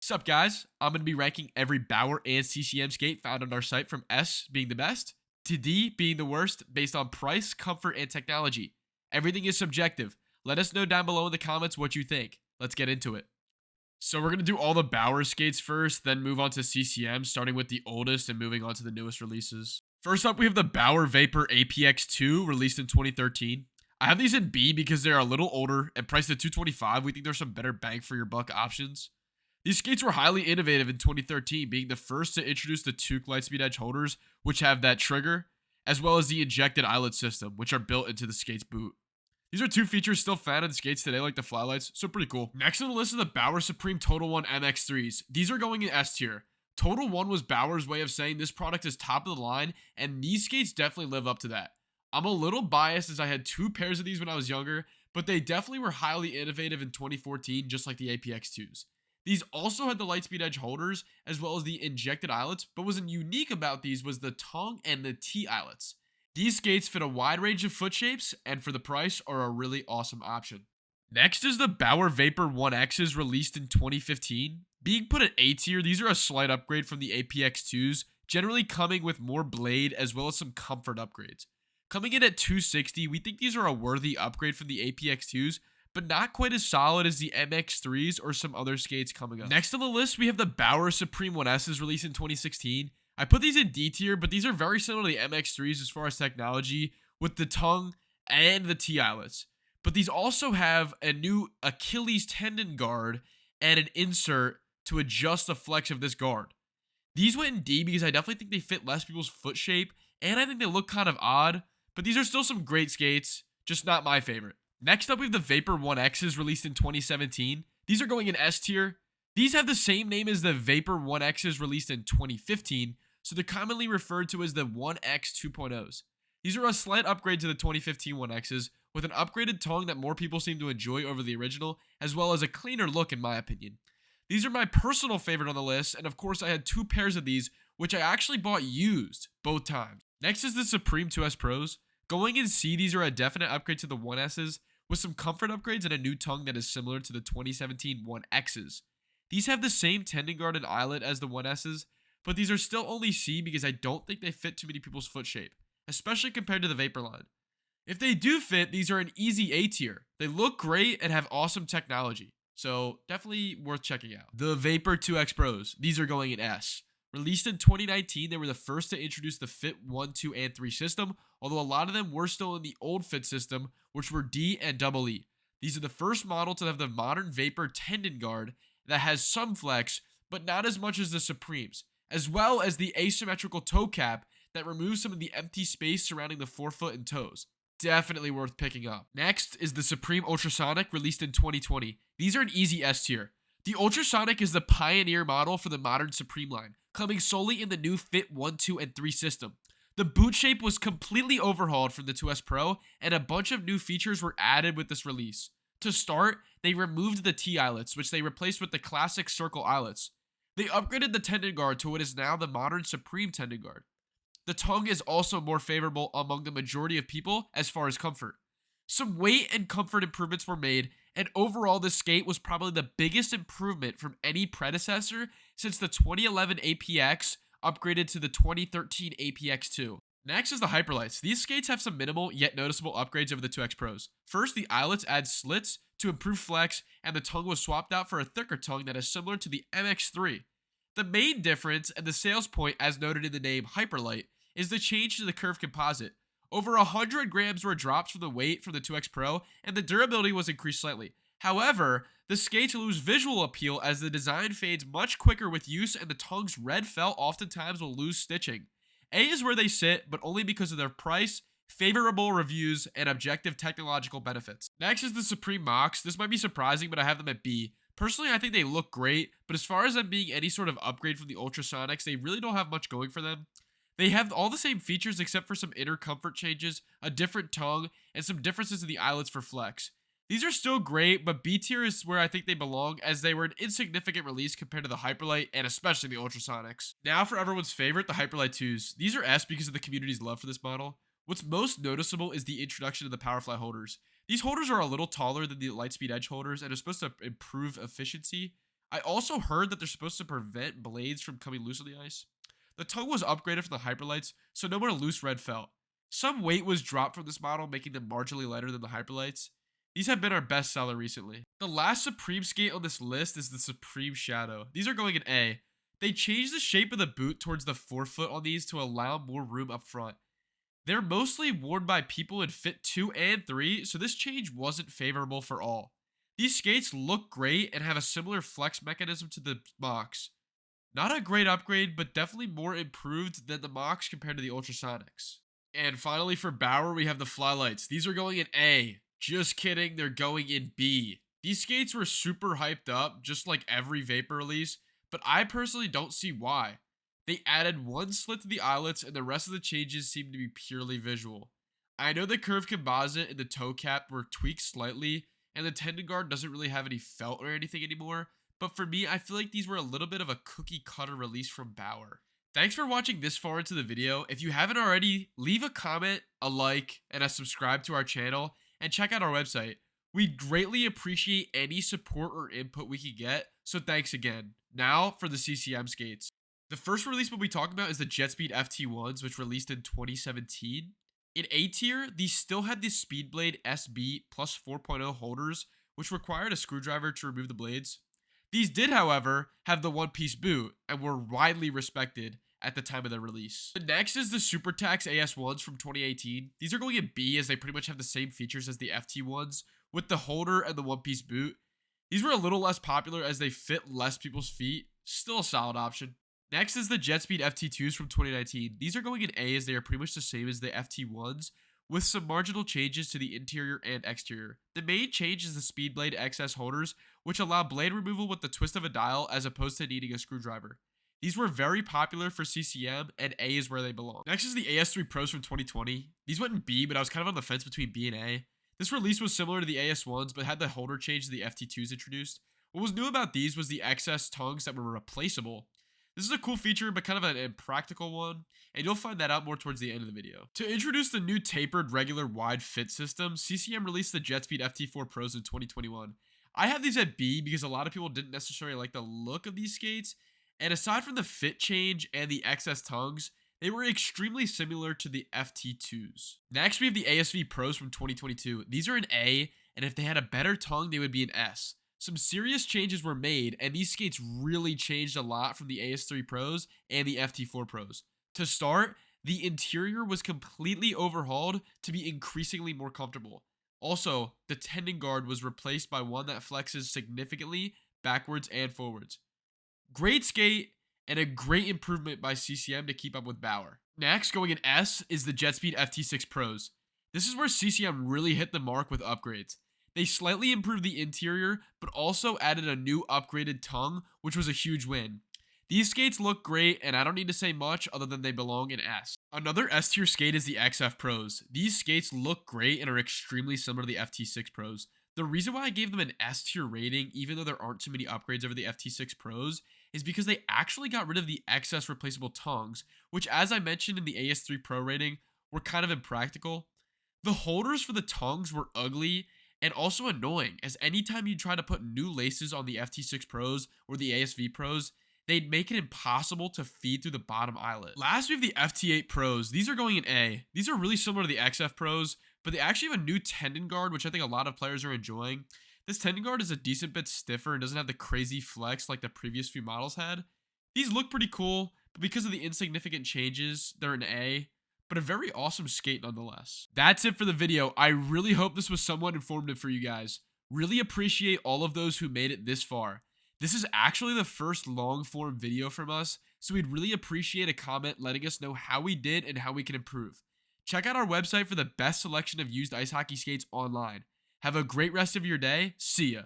What's up, guys? I'm going to be ranking every Bauer and CCM skate found on our site from S being the best to D being the worst based on price, comfort, and technology. Everything is subjective. Let us know down below in the comments what you think. Let's get into it. So we're going to do all the Bauer skates first, then move on to CCM, starting with the oldest and moving on to the newest releases. First up, we have the Bauer Vapor APX2, released in 2013. I have these in B because they're a little older and priced at $225. We think there's some better bang for your buck options. These skates were highly innovative in 2013, being the first to introduce the Toque Lightspeed Edge holders, which have that trigger, as well as the injected eyelet system, which are built into the skate's boot. These are two features still found in the skates today, like the flylights, so pretty cool. Next on the list are the Bauer Supreme Total One MX3s. These are going in S tier. Total One was Bauer's way of saying this product is top of the line, and these skates definitely live up to that. I'm a little biased as I had two pairs of these when I was younger, but they definitely were highly innovative in 2014, just like the APX2s. These also had the Lightspeed Edge holders, as well as the injected eyelets, but what was unique about these was the tongue and the T eyelets. These skates fit a wide range of foot shapes, and for the price, are a really awesome option. Next is the Bauer Vapor 1Xs released in 2015. Being put at A tier, these are a slight upgrade from the APX2s, generally coming with more blade as well as some comfort upgrades. Coming in at 260, we think these are a worthy upgrade from the APX2s, but not quite as solid as the MX3s or some other skates coming up. Next on the list, we have the Bauer Supreme 1Ss released in 2016. I put these in D tier, but these are very similar to the MX3s as far as technology, with the tongue and the T eyelets. But these also have a new Achilles tendon guard and an insert to adjust the flex of this guard. These went in D because I definitely think they fit less people's foot shape, and I think they look kind of odd, but these are still some great skates, just not my favorite. Next up, we have the Vapor 1Xs released in 2017. These are going in S tier. These have the same name as the Vapor 1Xs released in 2015, so they're commonly referred to as the 1X 2.0s. These are a slight upgrade to the 2015 1Xs, with an upgraded tongue that more people seem to enjoy over the original, as well as a cleaner look in my opinion. These are my personal favorite on the list, and of course I had two pairs of these, which I actually bought used both times. Next is the Supreme 2S Pros. Going in C, these are a definite upgrade to the 1Ss, with some comfort upgrades and a new tongue that is similar to the 2017 1Xs. These have the same tendon guard and eyelet as the 1Ss, but these are still only C because I don't think they fit too many people's foot shape, especially compared to the Vapor line. If they do fit, these are an easy A tier. They look great and have awesome technology, so definitely worth checking out. The Vapor 2X Pros, these are going in S. Released in 2019, they were the first to introduce the Fit 1, 2, and 3 system, although a lot of them were still in the old Fit system, which were D and double E. These are the first model to have the modern Vapor tendon guard that has some flex, but not as much as the Supremes, as well as the asymmetrical toe cap that removes some of the empty space surrounding the forefoot and toes. Definitely worth picking up. Next is the Supreme Ultrasonic, released in 2020. These are an easy S tier. The Ultrasonic is the pioneer model for the modern Supreme line, coming solely in the new Fit 1, 2, and 3 system. The boot shape was completely overhauled from the 2S Pro, and a bunch of new features were added with this release. To start, they removed the T eyelets, which they replaced with the classic circle eyelets. They upgraded the tendon guard to what is now the modern Supreme tendon guard. The tongue is also more favorable among the majority of people as far as comfort. Some weight and comfort improvements were made, and overall this skate was probably the biggest improvement from any predecessor since the 2011 APX upgraded to the 2013 APX2. Next is the hyperlights. These skates have some minimal yet noticeable upgrades over the 2X Pros. First, the eyelets add slits to improve flex, and the tongue was swapped out for a thicker tongue that is similar to the MX3. The main difference, and the sales point as noted in the name hyperlite, is the change to the curved composite. Over 100 grams were dropped from the weight from the 2X Pro, and the durability was increased slightly. However, the skates lose visual appeal as the design fades much quicker with use, and the tongue's red felt oftentimes will lose stitching. A is where they sit, but only because of their price, favorable reviews, and objective technological benefits. Next is the Supreme Mox. This might be surprising, but I have them at B. Personally, I think they look great, but as far as them being any sort of upgrade from the Ultrasonics, they really don't have much going for them. They have all the same features except for some inner comfort changes, a different tongue, and some differences in the eyelets for flex. These are still great, but B tier is where I think they belong, as they were an insignificant release compared to the Hyperlite and especially the Ultrasonics. Now for everyone's favorite, the Hyperlite 2s. These are S because of the community's love for this model. What's most noticeable is the introduction of the Powerfly holders. These holders are a little taller than the Lightspeed Edge holders and are supposed to improve efficiency. I also heard that they're supposed to prevent blades from coming loose on the ice. The tongue was upgraded from the hyperlights, so no more loose red felt. Some weight was dropped from this model, making them marginally lighter than the hyperlights. These have been our best seller recently. The last Supreme skate on this list is the Supreme Shadow. These are going in A. They changed the shape of the boot towards the forefoot on these to allow more room up front. They're mostly worn by people in fit 2 and 3, so this change wasn't favorable for all. These skates look great and have a similar flex mechanism to the Mox. Not a great upgrade, but definitely more improved than the Mox compared to the Ultrasonics. And finally for Bauer, we have the Flylights. These are going in A. Just kidding, they're going in B. These skates were super hyped up, just like every Vapor release, but I personally don't see why. They added one slit to the eyelets and the rest of the changes seem to be purely visual. I know the curved composite and the toe cap were tweaked slightly, and the tendon guard doesn't really have any felt or anything anymore, but for me, I feel like these were a little bit of a cookie cutter release from Bauer. Thanks for watching this far into the video. If you haven't already, leave a comment, a like, and a subscribe to our channel, and check out our website. We greatly appreciate any support or input we can get, so thanks again. Now for the CCM skates. The first release we'll be talking about is the JetSpeed FT1s, which released in 2017. In A tier, these still had the Speedblade SB plus 4.0 holders, which required a screwdriver to remove the blades. These did, however, have the one-piece boot and were widely respected at the time of their release. The next is the SuperTax AS1s from 2018. These are going in B as they pretty much have the same features as the FT1s with the holder and the one-piece boot. These were a little less popular as they fit less people's feet. Still a solid option. Next is the JetSpeed FT2s from 2019. These are going in A as they are pretty much the same as the FT1s with some marginal changes to the interior and exterior. The main change is the Speedblade XS holders, which allow blade removal with the twist of a dial as opposed to needing a screwdriver. These were very popular for CCM, and A is where they belong. Next is the AS3 Pros from 2020. These went in B, but I was kind of on the fence between B and A. This release was similar to the AS1s, but had the holder change to the FT2s introduced. What was new about these was the XS tongues that were replaceable. This is a cool feature, but kind of an impractical one, and you'll find that out more towards the end of the video. To introduce the new tapered regular wide fit system, CCM released the JetSpeed FT4 Pros in 2021. I have these at B because a lot of people didn't necessarily like the look of these skates, and aside from the fit change and the XS tongues, they were extremely similar to the FT2s. Next, we have the ASV Pros from 2022. These are an A, and if they had a better tongue, they would be an S. Some serious changes were made, and these skates really changed a lot from the AS3 Pros and the FT4 Pros. To start, the interior was completely overhauled to be increasingly more comfortable. Also, the tendon guard was replaced by one that flexes significantly backwards and forwards. Great skate, and a great improvement by CCM to keep up with Bauer. Next, going in S, is the JetSpeed FT6 Pros. This is where CCM really hit the mark with upgrades. They slightly improved the interior, but also added a new upgraded tongue, which was a huge win. These skates look great, and I don't need to say much other than they belong in S. Another S tier skate is the XF Pros. These skates look great and are extremely similar to the FT6 Pros. The reason why I gave them an S tier rating, even though there aren't too many upgrades over the FT6 Pros, is because they actually got rid of the XS replaceable tongues, which, as I mentioned in the AS3 Pro rating, were kind of impractical. The holders for the tongues were ugly and also annoying, as anytime you try to put new laces on the FT6 Pros or the ASV Pros, they'd make it impossible to feed through the bottom eyelet. Last, we have the FT8 Pros. These are going in A. These are really similar to the XF Pros, but they actually have a new tendon guard, which I think a lot of players are enjoying. This tendon guard is a decent bit stiffer and doesn't have the crazy flex like the previous few models had. These look pretty cool, but because of the insignificant changes, they're an A, but a very awesome skate nonetheless. That's it for the video. I really hope this was somewhat informative for you guys. Really appreciate all of those who made it this far. This is actually the first long form video from us, so we'd really appreciate a comment letting us know how we did and how we can improve. Check out our website for the best selection of used ice hockey skates online. Have a great rest of your day. See ya.